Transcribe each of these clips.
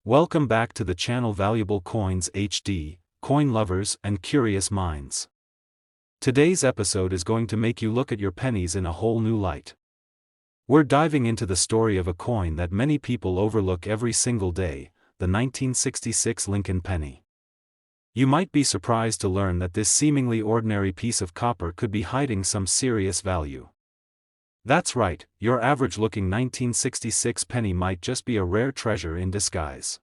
Welcome back to the channel Valuable Coins HD, coin lovers and curious minds. Today's episode is going to make you look at your pennies in a whole new light. We're diving into the story of a coin that many people overlook every single day, the 1966 Lincoln penny. You might be surprised to learn that this seemingly ordinary piece of copper could be hiding some serious value. That's right, your average-looking 1966 penny might just be a rare treasure in disguise.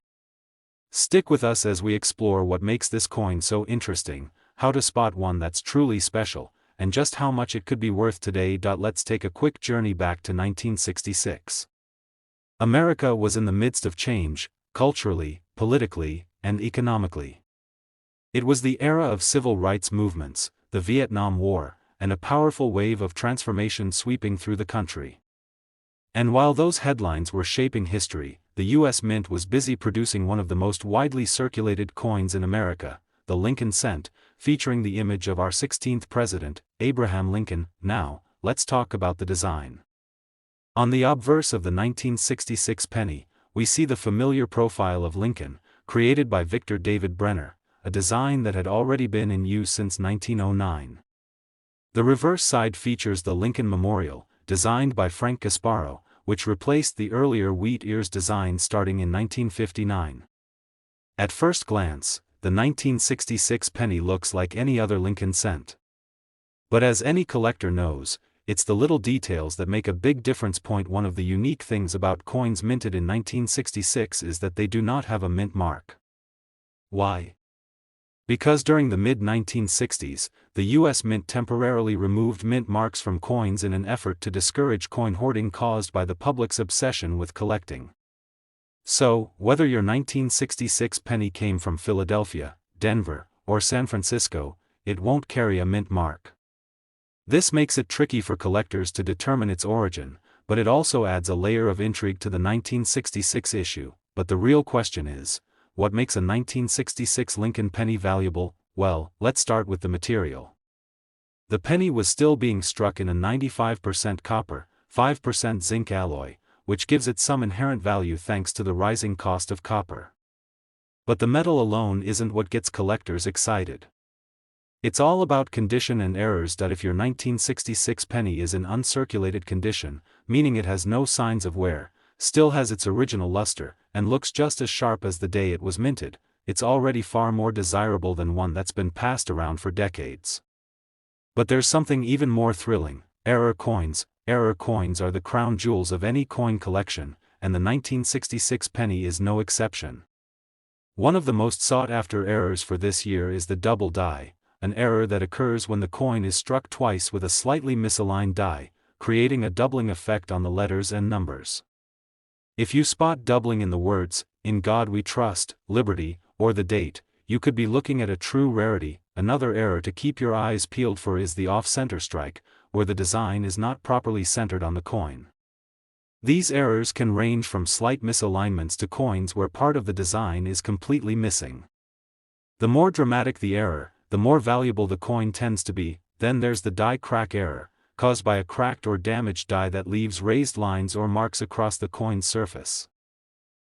Stick with us as we explore what makes this coin so interesting, how to spot one that's truly special, and just how much it could be worth today. Let's take a quick journey back to 1966. America was in the midst of change, culturally, politically, and economically. It was the era of civil rights movements, the Vietnam War, and a powerful wave of transformation sweeping through the country. And while those headlines were shaping history, the U.S. Mint was busy producing one of the most widely circulated coins in America, the Lincoln cent, featuring the image of our 16th president, Abraham Lincoln. Now, let's talk about the design. On the obverse of the 1966 penny, we see the familiar profile of Lincoln, created by Victor David Brenner, a design that had already been in use since 1909. The reverse side features the Lincoln Memorial, designed by Frank Gasparo, which replaced the earlier wheat ears design starting in 1959. At first glance, the 1966 penny looks like any other Lincoln cent. But as any collector knows, it's the little details that make a big difference. One of the unique things about coins minted in 1966 is that they do not have a mint mark. Why? Because during the mid-1960s, the U.S. Mint temporarily removed mint marks from coins in an effort to discourage coin hoarding caused by the public's obsession with collecting. So, whether your 1966 penny came from Philadelphia, Denver, or San Francisco, it won't carry a mint mark. This makes it tricky for collectors to determine its origin, but it also adds a layer of intrigue to the 1966 issue. But the real question is, what makes a 1966 Lincoln penny valuable? Well, let's start with the material. The penny was still being struck in a 95% copper, 5% zinc alloy, which gives it some inherent value thanks to the rising cost of copper. But the metal alone isn't what gets collectors excited. It's all about condition and errors. If your 1966 penny is in uncirculated condition, meaning it has no signs of wear, still has its original luster, and looks just as sharp as the day it was minted, it's already far more desirable than one that's been passed around for decades. But there's something even more thrilling: error coins. Error coins are the crown jewels of any coin collection, and the 1966 penny is no exception. One of the most sought-after errors for this year is the double die, an error that occurs when the coin is struck twice with a slightly misaligned die, creating a doubling effect on the letters and numbers. If you spot doubling in the words, "In God We Trust," "Liberty," or the date, you could be looking at a true rarity. Another error to keep your eyes peeled for is the off-center strike, where the design is not properly centered on the coin. These errors can range from slight misalignments to coins where part of the design is completely missing. The more dramatic the error, the more valuable the coin tends to be. Then there's the die crack error, caused by a cracked or damaged die that leaves raised lines or marks across the coin's surface.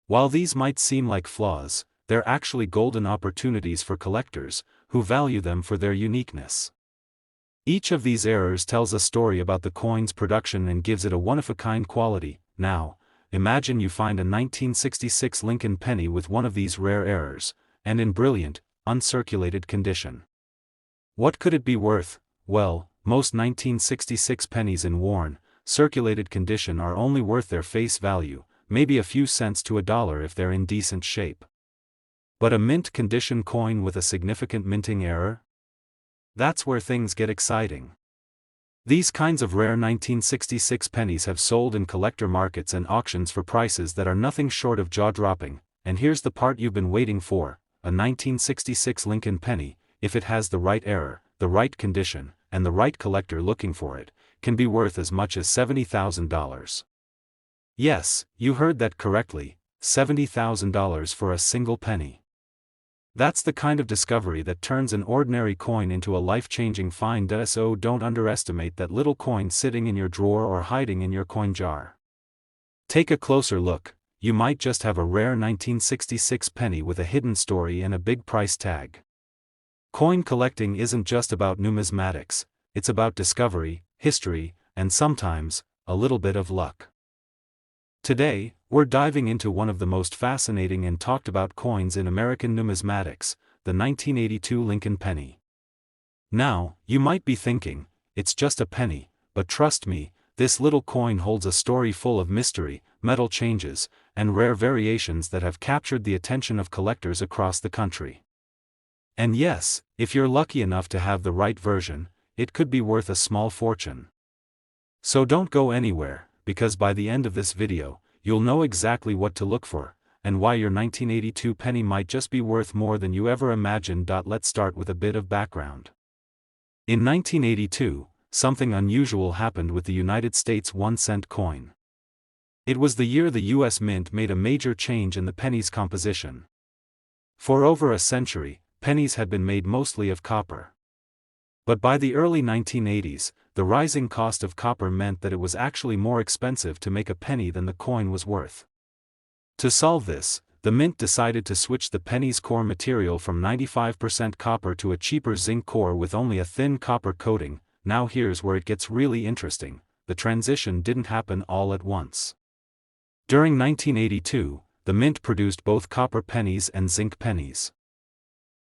While these might seem like flaws, they're actually golden opportunities for collectors, who value them for their uniqueness. Each of these errors tells a story about the coin's production and gives it a one-of-a-kind quality. Now, imagine you find a 1966 Lincoln penny with one of these rare errors, and in brilliant, uncirculated condition. What could it be worth? Well, most 1966 pennies in worn, circulated condition are only worth their face value, maybe a few cents to $1 if they're in decent shape. But a mint condition coin with a significant minting error? That's where things get exciting. These kinds of rare 1966 pennies have sold in collector markets and auctions for prices that are nothing short of jaw-dropping. And here's the part you've been waiting for: a 1966 Lincoln penny, if it has the right error, the right condition, and the right collector looking for it, can be worth as much as $70,000. Yes, you heard that correctly, $70,000 for a single penny. That's the kind of discovery that turns an ordinary coin into a life-changing find. So don't underestimate that little coin sitting in your drawer or hiding in your coin jar. Take a closer look. you might just have a rare 1966 penny with a hidden story and a big price tag. Coin collecting isn't just about numismatics, it's about discovery, history, and sometimes, a little bit of luck. Today, we're diving into one of the most fascinating and talked about coins in American numismatics, the 1982 Lincoln penny. Now, you might be thinking, it's just a penny, but trust me, this little coin holds a story full of mystery, metal changes, and rare variations that have captured the attention of collectors across the country. And yes, if you're lucky enough to have the right version, it could be worth a small fortune. So don't go anywhere, because by the end of this video, you'll know exactly what to look for, and why your 1982 penny might just be worth more than you ever imagined. Let's start with a bit of background. In 1982, something unusual happened with the United States 1-cent coin. It was the year the U.S. Mint made a major change in the penny's composition. For over a century, pennies had been made mostly of copper. But by the early 1980s, the rising cost of copper meant that it was actually more expensive to make a penny than the coin was worth. To solve this, the Mint decided to switch the penny's core material from 95% copper to a cheaper zinc core with only a thin copper coating. Now here's where it gets really interesting, the transition didn't happen all at once. During 1982, the Mint produced both copper pennies and zinc pennies.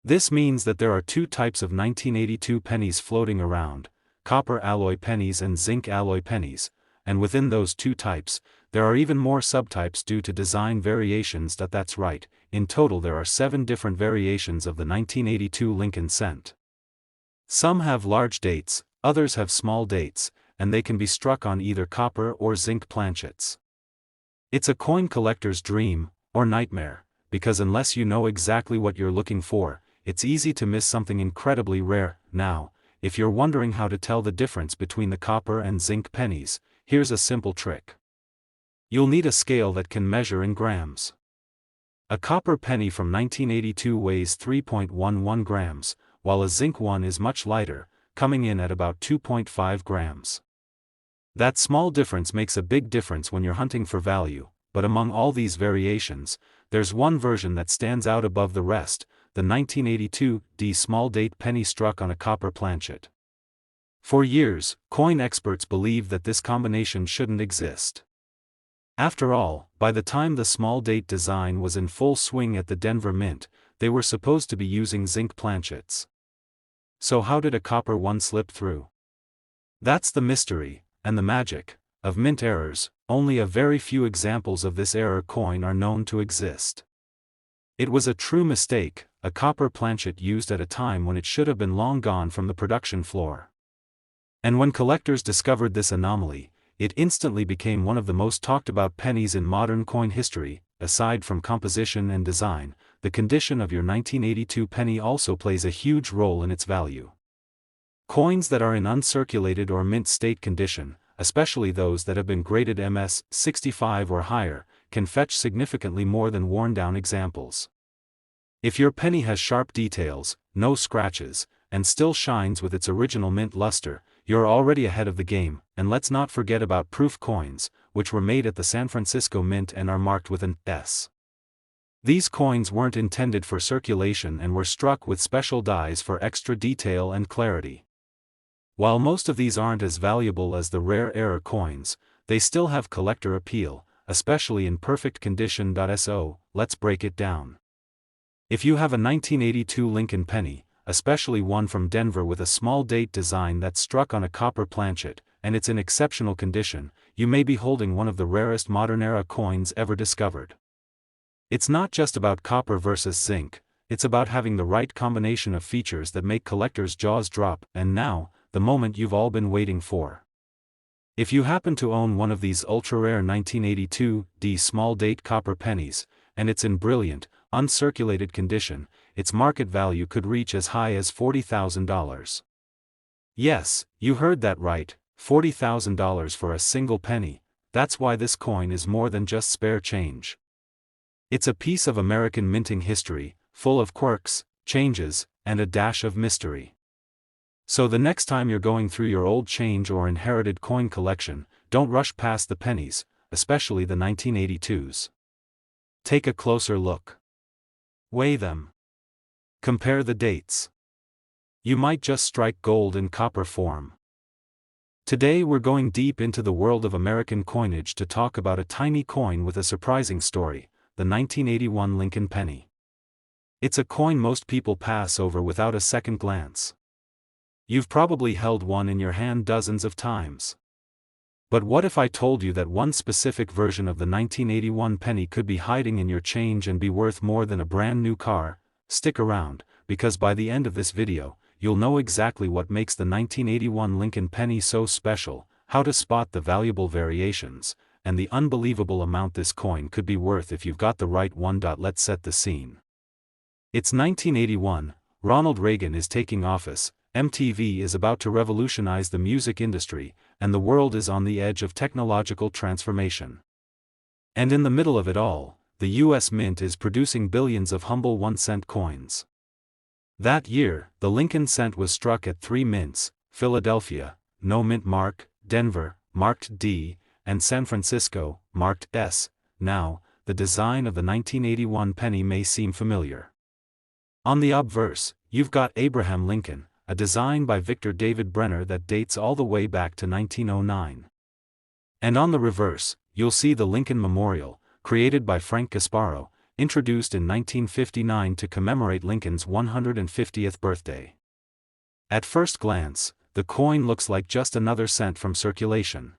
This means that there are two types of 1982 pennies floating around, copper alloy pennies and zinc alloy pennies, and within those two types, there are even more subtypes due to design variations. That's right, in total there are 7 different variations of the 1982 Lincoln cent. Some have large dates, others have small dates, and they can be struck on either copper or zinc planchets. It's a coin collector's dream, or nightmare, because unless you know exactly what you're looking for, it's easy to miss something incredibly rare. Now, if you're wondering how to tell the difference between the copper and zinc pennies, here's a simple trick. You'll need a scale that can measure in grams. A copper penny from 1982 weighs 3.11 grams, while a zinc one is much lighter, coming in at about 2.5 grams. That small difference makes a big difference when you're hunting for value, but among all these variations, there's one version that stands out above the rest, the 1982 D small date penny struck on a copper planchet. For years, coin experts believed that this combination shouldn't exist. After all, by the time the small date design was in full swing at the Denver Mint, they were supposed to be using zinc planchets. So how did a copper one slip through? That's the mystery, and the magic, of mint errors. Only a very few examples of this error coin are known to exist. It was a true mistake, a copper planchet used at a time when it should have been long gone from the production floor. And when collectors discovered this anomaly, it instantly became one of the most talked about pennies in modern coin history. Aside from composition and design, the condition of your 1982 penny also plays a huge role in its value. Coins that are in uncirculated or mint state condition, especially those that have been graded MS 65 or higher, can fetch significantly more than worn-down examples. If your penny has sharp details, no scratches, and still shines with its original mint luster, you're already ahead of the game. And let's not forget about proof coins, which were made at the San Francisco Mint and are marked with an S. These coins weren't intended for circulation and were struck with special dies for extra detail and clarity. While most of these aren't as valuable as the rare error coins, they still have collector appeal, especially in perfect condition. So, let's break it down. If you have a 1982 Lincoln penny, especially one from Denver with a small date design that's struck on a copper planchet, and it's in exceptional condition, you may be holding one of the rarest modern-era coins ever discovered. It's not just about copper versus zinc, it's about having the right combination of features that make collectors' jaws drop. And now, the moment you've all been waiting for. If you happen to own one of these ultra-rare 1982 D small date copper pennies, and it's in brilliant, uncirculated condition, its market value could reach as high as $40,000. Yes, you heard that right, $40,000 for a single penny. That's why this coin is more than just spare change. It's a piece of American minting history, full of quirks, changes, and a dash of mystery. So the next time you're going through your old change or inherited coin collection, don't rush past the pennies, especially the 1982s. Take a closer look. Weigh them. Compare the dates. You might just strike gold in copper form. Today we're going deep into the world of American coinage to talk about a tiny coin with a surprising story, the 1981 Lincoln penny. It's a coin most people pass over without a second glance. You've probably held one in your hand dozens of times. But what if I told you that one specific version of the 1981 penny could be hiding in your change and be worth more than a brand new car? Stick around, because by the end of this video, you'll know exactly what makes the 1981 Lincoln penny so special, how to spot the valuable variations, and the unbelievable amount this coin could be worth if you've got the right one. Let's set the scene. It's 1981, Ronald Reagan is taking office, MTV is about to revolutionize the music industry, and the world is on the edge of technological transformation. And in the middle of it all, the US Mint is producing billions of humble 1-cent coins. That year, the Lincoln cent was struck at 3 mints: Philadelphia, no mint mark; Denver, marked D; and San Francisco, marked S. Now, the design of the 1981 penny may seem familiar. On the obverse, you've got Abraham Lincoln, a design by Victor David Brenner that dates all the way back to 1909. And on the reverse, you'll see the Lincoln Memorial, created by Frank Gasparo, introduced in 1959 to commemorate Lincoln's 150th birthday. At first glance, the coin looks like just another cent from circulation.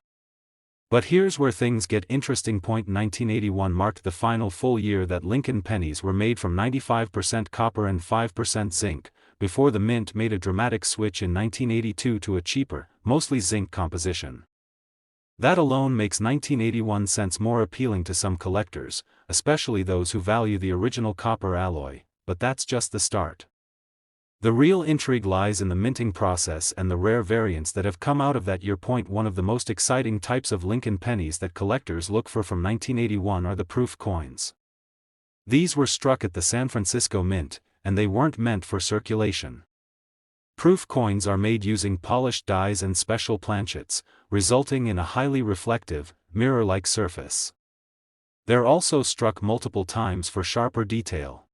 But here's where things get interesting. 1981 marked the final full year that Lincoln pennies were made from 95% copper and 5% zinc, before the mint made a dramatic switch in 1982 to a cheaper, mostly zinc composition. That alone makes 1981 cents more appealing to some collectors, especially those who value the original copper alloy, but that's just the start. The real intrigue lies in the minting process and the rare variants that have come out of that year. One of the most exciting types of Lincoln pennies that collectors look for from 1981 are the proof coins. These were struck at the San Francisco Mint, and they weren't meant for circulation. Proof coins are made using polished dies and special planchets, resulting in a highly reflective, mirror-like surface. They're also struck multiple times for sharper detail.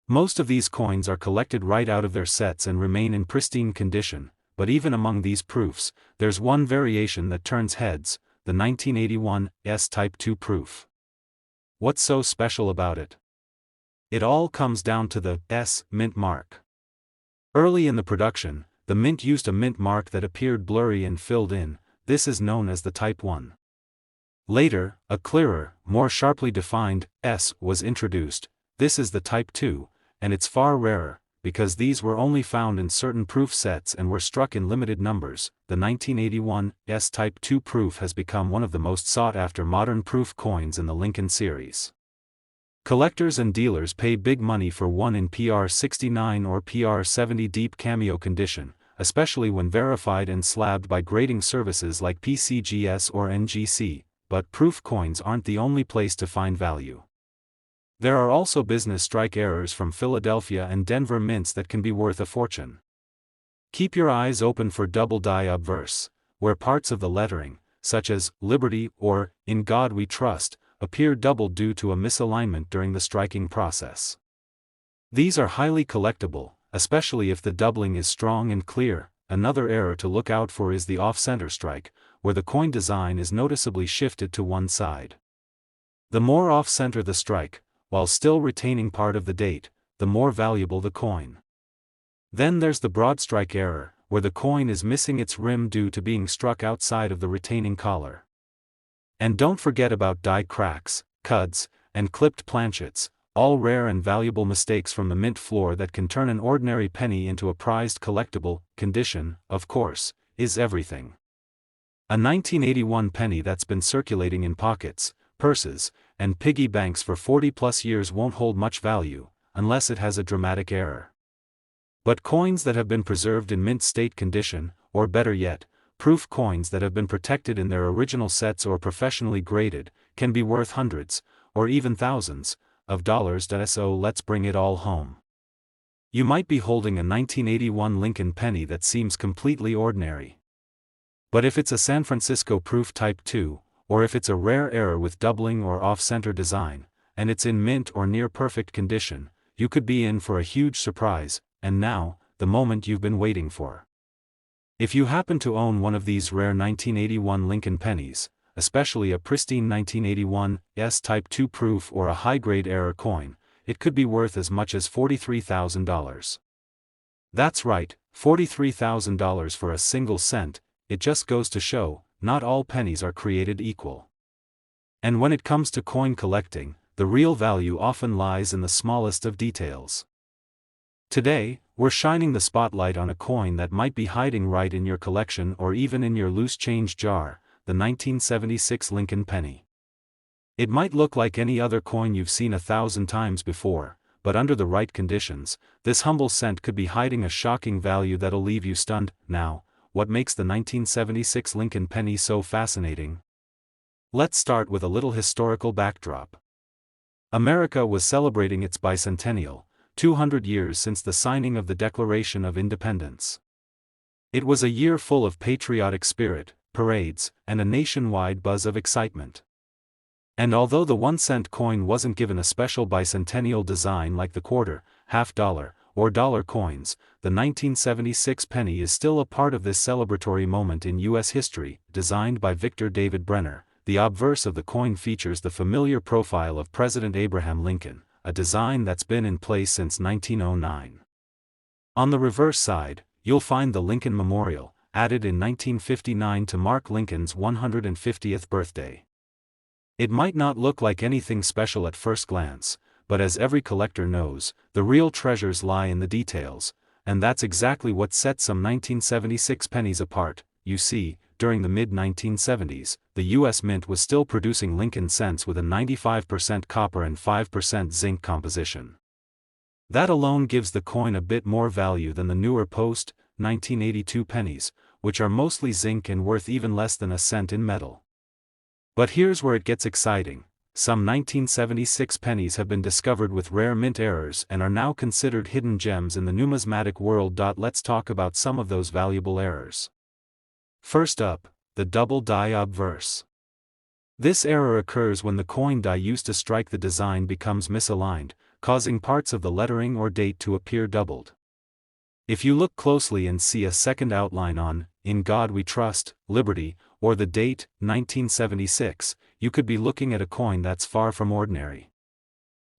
Most of these coins are collected right out of their sets and remain in pristine condition, but even among these proofs, there's one variation that turns heads, the 1981 S Type II proof. What's so special about it? It all comes down to the S mint mark. Early in the production, the mint used a mint mark that appeared blurry and filled in. This is known as the Type I. Later, a clearer, more sharply defined S was introduced. This is the Type II, and it's far rarer, because these were only found in certain proof sets and were struck in limited numbers. The 1981 S Type II proof has become one of the most sought-after modern proof coins in the Lincoln series. Collectors and dealers pay big money for one in PR69 or PR70 deep cameo condition, especially when verified and slabbed by grading services like PCGS or NGC, but proof coins aren't the only place to find value. There are also business strike errors from Philadelphia and Denver mints that can be worth a fortune. Keep your eyes open for double die obverse, where parts of the lettering, such as Liberty or In God We Trust, appear doubled due to a misalignment during the striking process. These are highly collectible, especially if the doubling is strong and clear. Another error to look out for is the off-center strike, where the coin design is noticeably shifted to one side. The more off-center the strike, while still retaining part of the date, the more valuable the coin. Then there's the broad strike error, where the coin is missing its rim due to being struck outside of the retaining collar. And don't forget about die cracks, cuds, and clipped planchets, all rare and valuable mistakes from the mint floor that can turn an ordinary penny into a prized collectible. Condition, of course, is everything. A 1981 penny that's been circulating in pockets, purses, and piggy banks for 40+ years won't hold much value, unless it has a dramatic error. But coins that have been preserved in mint state condition, or better yet, proof coins that have been protected in their original sets or professionally graded, can be worth hundreds, or even thousands, of dollars. So let's bring it all home. You might be holding a 1981 Lincoln penny that seems completely ordinary. But if it's a San Francisco proof Type II, or if it's a rare error with doubling or off-center design, and it's in mint or near perfect condition, you could be in for a huge surprise, and now, the moment you've been waiting for. If you happen to own one of these rare 1981 Lincoln pennies, especially a pristine 1981 S-Type 2 proof or a high-grade error coin, it could be worth as much as $43,000. That's right, $43,000 for a single cent. It just goes to show, not all pennies are created equal. And when it comes to coin collecting, the real value often lies in the smallest of details. Today, we're shining the spotlight on a coin that might be hiding right in your collection or even in your loose change jar, the 1976 Lincoln penny. It might look like any other coin you've seen 1,000 times before, but under the right conditions, this humble cent could be hiding a shocking value that'll leave you stunned. Now, what makes the 1976 Lincoln penny so fascinating? Let's start with a little historical backdrop. America was celebrating its bicentennial, 200 years since the signing of the Declaration of Independence. It was a year full of patriotic spirit, parades, and a nationwide buzz of excitement. And although the 1-cent coin wasn't given a special bicentennial design like the quarter, half-dollar, or dollar coins, the 1976 penny is still a part of this celebratory moment in U.S. history. Designed by Victor David Brenner, the obverse of the coin features the familiar profile of President Abraham Lincoln, a design that's been in place since 1909. On the reverse side, you'll find the Lincoln Memorial, added in 1959 to mark Lincoln's 150th birthday. It might not look like anything special at first glance, but as every collector knows, the real treasures lie in the details, and that's exactly what sets some 1976 pennies apart. You see, during the mid-1970s, the U.S. Mint was still producing Lincoln cents with a 95% copper and 5% zinc composition. That alone gives the coin a bit more value than the newer post-1982 pennies, which are mostly zinc and worth even less than a cent in metal. But here's where it gets exciting. Some 1976 pennies have been discovered with rare mint errors and are now considered hidden gems in the numismatic world. Let's talk about some of those valuable errors. First up, the double die obverse. This error occurs when the coin die used to strike the design becomes misaligned, causing parts of the lettering or date to appear doubled. If you look closely and see a second outline on "In God We Trust, Liberty," or the date, 1976, you could be looking at a coin that's far from ordinary.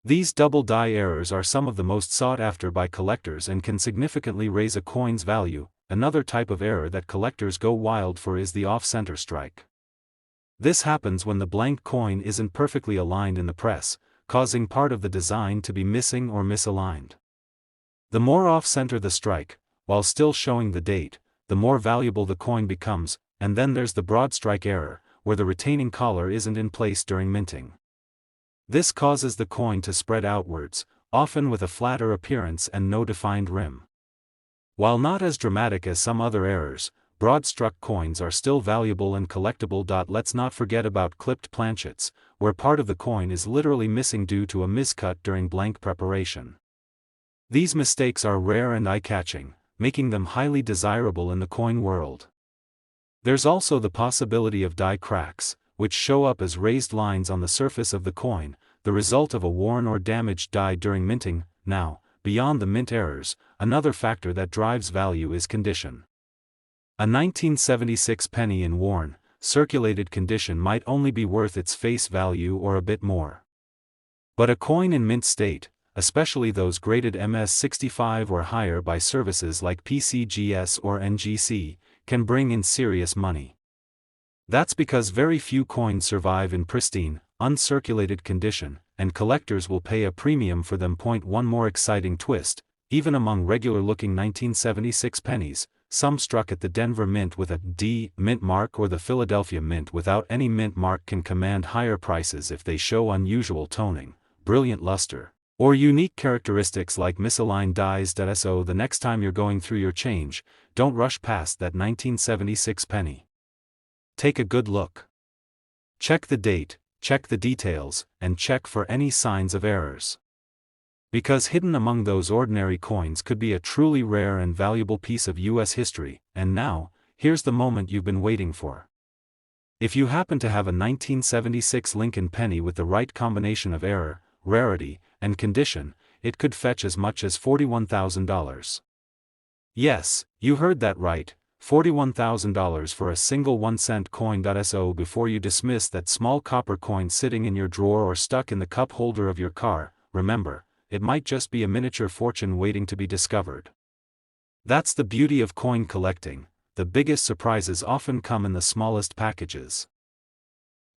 These double die errors are some of the most sought after by collectors and can significantly raise a coin's value. Another type of error that collectors go wild for is the off-center strike. This happens when the blank coin isn't perfectly aligned in the press, causing part of the design to be missing or misaligned. The more off-center the strike, while still showing the date, the more valuable the coin becomes. And then there's the broad strike error, where the retaining collar isn't in place during minting. This causes the coin to spread outwards, often with a flatter appearance and no defined rim. While not as dramatic as some other errors, broad-struck coins are still valuable and collectible. Let's not forget about clipped planchets, where part of the coin is literally missing due to a miscut during blank preparation. These mistakes are rare and eye-catching, making them highly desirable in the coin world. There's also the possibility of die cracks, which show up as raised lines on the surface of the coin, the result of a worn or damaged die during minting. Now, beyond the mint errors, another factor that drives value is condition. A 1976 penny in worn, circulated condition might only be worth its face value or a bit more. But a coin in mint state, especially those graded MS-65 or higher by services like PCGS or NGC, can bring in serious money. That's because very few coins survive in pristine, uncirculated condition, and collectors will pay a premium for them. One more exciting twist, even among regular-looking 1976 pennies, some struck at the Denver Mint with a D mint mark or the Philadelphia Mint without any mint mark can command higher prices if they show unusual toning, brilliant luster, or unique characteristics like misaligned dies. So the next time you're going through your change, don't rush past that 1976 penny. Take a good look. Check the date, check the details, and check for any signs of errors. Because hidden among those ordinary coins could be a truly rare and valuable piece of U.S. history. And now, here's the moment you've been waiting for. If you happen to have a 1976 Lincoln penny with the right combination of error, rarity, and condition, it could fetch as much as $41,000. Yes, you heard that right, $41,000 for a single 1-cent coin. So before you dismiss that small copper coin sitting in your drawer or stuck in the cup holder of your car, remember, it might just be a miniature fortune waiting to be discovered. That's the beauty of coin collecting. The biggest surprises often come in the smallest packages.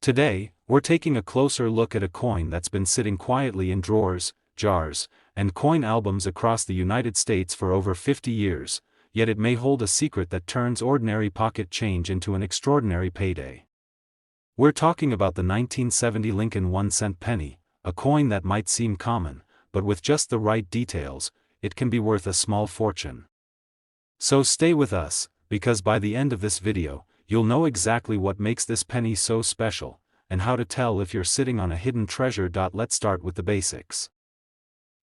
Today, we're taking a closer look at a coin that's been sitting quietly in drawers, jars, and coin albums across the United States for over 50 years, yet it may hold a secret that turns ordinary pocket change into an extraordinary payday. We're talking about the 1970 Lincoln 1-cent penny, a coin that might seem common, but with just the right details, it can be worth a small fortune. So stay with us, because by the end of this video, you'll know exactly what makes this penny so special, and how to tell if you're sitting on a hidden treasure. Let's start with the basics.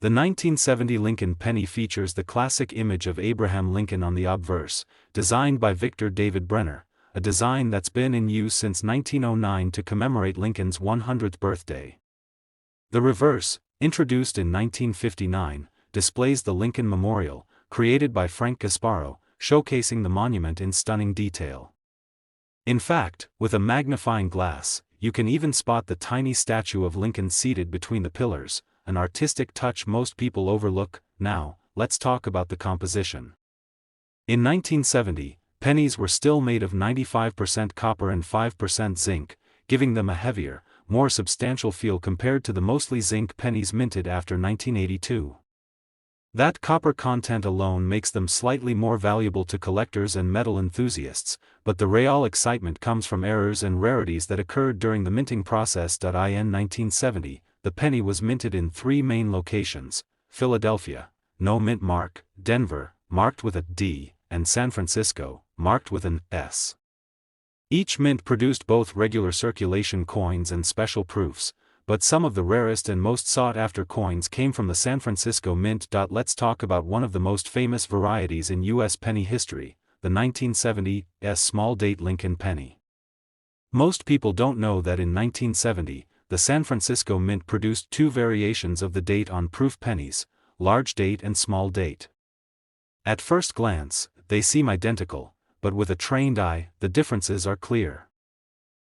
The 1970 Lincoln penny features the classic image of Abraham Lincoln on the obverse, designed by Victor David Brenner, a design that's been in use since 1909 to commemorate Lincoln's 100th birthday. The reverse, introduced in 1959, displays the Lincoln Memorial, created by Frank Gasparo, showcasing the monument in stunning detail. In fact, with a magnifying glass, you can even spot the tiny statue of Lincoln seated between the pillars, an artistic touch most people overlook. Now, let's talk about the composition. In 1970, pennies were still made of 95% copper and 5% zinc, giving them a heavier, more substantial feel compared to the mostly zinc pennies minted after 1982. That copper content alone makes them slightly more valuable to collectors and metal enthusiasts, but the real excitement comes from errors and rarities that occurred during the minting process. In 1970, the penny was minted in 3 main locations: Philadelphia, no mint mark; Denver, marked with a D; and San Francisco, marked with an S. Each mint produced both regular circulation coins and special proofs, but some of the rarest and most sought-after coins came from the San Francisco Mint. Let's talk about one of the most famous varieties in U.S. penny history, the 1970 small-date Lincoln penny. Most people don't know that in 1970, the San Francisco Mint produced 2 variations of the date on proof pennies, large date and small date. At first glance, they seem identical, but with a trained eye, the differences are clear.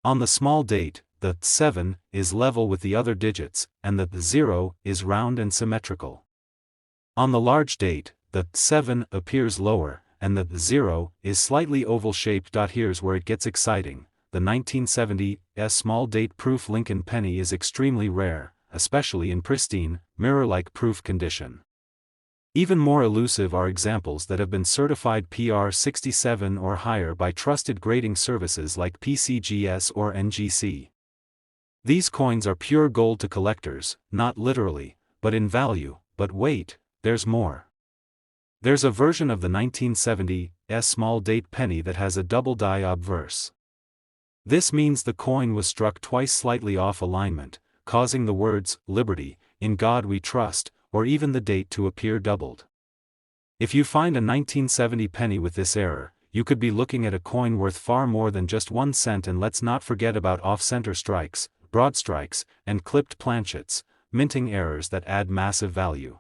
On the small date, the 7 is level with the other digits, and the 0 is round and symmetrical. On the large date, the 7 appears lower, and the 0 is slightly oval-shaped. Here's where it gets exciting. The 1970 small date proof Lincoln penny is extremely rare, especially in pristine, mirror-like proof condition. Even more elusive are examples that have been certified PR 67 or higher by trusted grading services like PCGS or NGC. These coins are pure gold to collectors, not literally, but in value. But wait, there's more. There's a version of the 1970 small date penny that has a double die obverse. This means the coin was struck twice slightly off alignment, causing the words, "Liberty, in God we trust," or even the date to appear doubled. If you find a 1970 penny with this error, you could be looking at a coin worth far more than just 1 cent. And let's not forget about off-center strikes, broad strikes, and clipped planchets, minting errors that add massive value.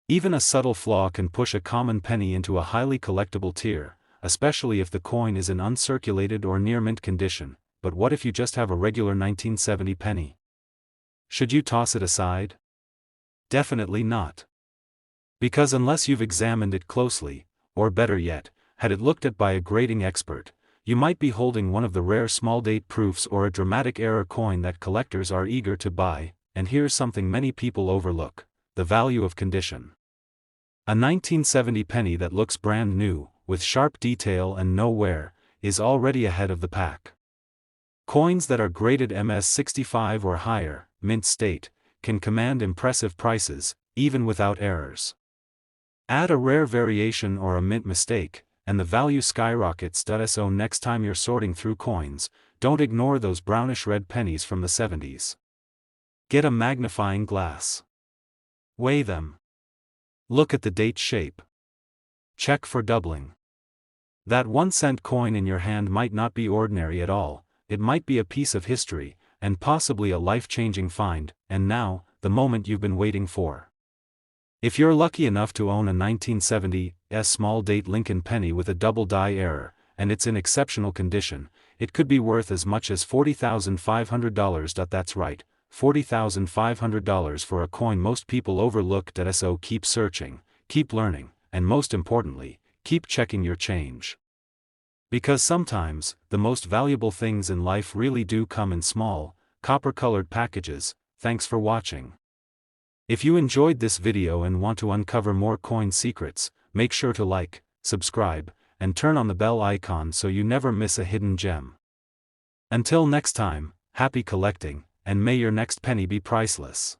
Even a subtle flaw can push a common penny into a highly collectible tier, especially if the coin is in uncirculated or near mint condition. But what if you just have a regular 1970 penny? Should you toss it aside? Definitely not. Because unless you've examined it closely, or better yet, had it looked at by a grading expert, you might be holding one of the rare small-date proofs or a dramatic error coin that collectors are eager to buy. And here's something many people overlook: the value of condition. A 1970 penny that looks brand new, with sharp detail and no wear, is already ahead of the pack. Coins that are graded MS65 or higher, mint state, can command impressive prices, even without errors. Add a rare variation or a mint mistake, and the value skyrockets. So next time you're sorting through coins, don't ignore those brownish-red pennies from the 70s. Get a magnifying glass. Weigh them. Look at the date shape. Check for doubling. That 1-cent coin in your hand might not be ordinary at all. It might be a piece of history, and possibly a life-changing find. And now, the moment you've been waiting for. If you're lucky enough to own a 1970 small date Lincoln penny with a double die error, and it's in exceptional condition, it could be worth as much as $40,500. That's right, $40,500 for a coin most people overlooked. So keep searching, keep learning, and most importantly, keep checking your change. Because sometimes, the most valuable things in life really do come in small, copper-colored packages. Thanks for watching. If you enjoyed this video and want to uncover more coin secrets, make sure to like, subscribe, and turn on the bell icon so you never miss a hidden gem. Until next time, happy collecting, and may your next penny be priceless.